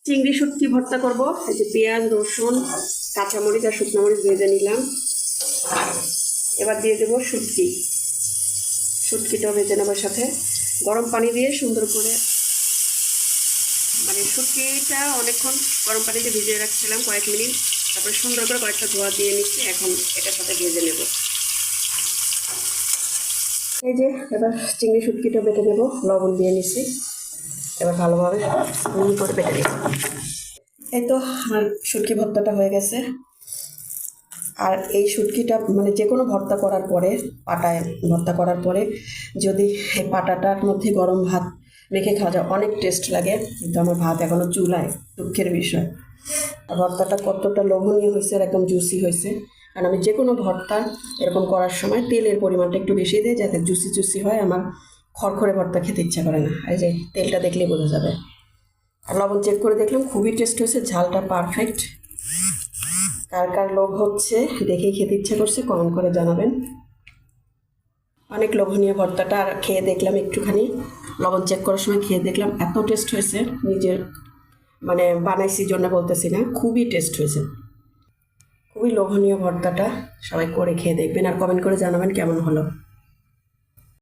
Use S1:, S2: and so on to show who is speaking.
S1: চিংড়ি শুটকি ভর্তা করব। এই যে পেঁয়াজ, রসুন, কাঁচামরিচ আর শুকনো মরিচ ভেজে নিলাম। এবার দিয়ে দেবো শুটকিটাও ভেজে নেবার সাথে গরম পানি দিয়ে সুন্দর করে, মানে শুটকিটা অনেকক্ষণ গরম পানিতে ভিজিয়ে রাখছিলাম কয়েক মিনিট, তারপরে সুন্দর করে কয়েকটা ধোয়া দিয়ে নিচ্ছি। এখন এটার সাথে ভেজে নেব। এই যে এবার চিংড়ি শুটকিটা বেটে নেব, লবণ দিয়ে নিচ্ছি। এবার ভালোভাবে মিহি করে বেটে নেব। এই তো আমার শুটকি ভর্তাটা হয়ে গেছে। আর এই শুটকিটা মানে যে কোনো ভর্তা করার পরে, পাটায় ভর্তা করার পরে যদি এই পাটাটার মধ্যে গরম ভাত মেখে খাওয়া যায় অনেক টেস্ট লাগে। কিন্তু আমার ভাত এখনও চুলায়, দুঃখের বিষয়। আর ভর্তাটা কতটা লোভনীয় হয়েছে আর একদম জুসি হয়েছে। কারণ আমি যে কোনো ভর্তা এরকম করার সময় তেলের পরিমাণটা একটু বেশি দিই, যাতে জুসি হয়। আমার খড়খড়ে ভর্তা খেতে ইচ্ছা করে না। এই যে তেলটা দেখলেই বোঝা যাবে। আর লবণ চেক করে দেখলাম খুবই টেস্ট হয়েছে, ঝালটা পারফেক্ট। কার কার লোভ হচ্ছে দেখেই খেতে ইচ্ছা করছে কমেন্ট করে জানাবেন। অনেক লোভনীয় ভর্তাটা। আর খেয়ে দেখলাম একটুখানি লবণ চেক করার সময় খেয়ে দেখলাম এত টেস্ট হয়েছে, নিজের মানে বানাইছি জন্য বলতেছি না, খুবই টেস্ট হয়েছে। খুবই লোভনীয় ভর্তাটা। সবাই করে খেয়ে দেখবেন আর কমেন্ট করে জানাবেন কেমন হলো।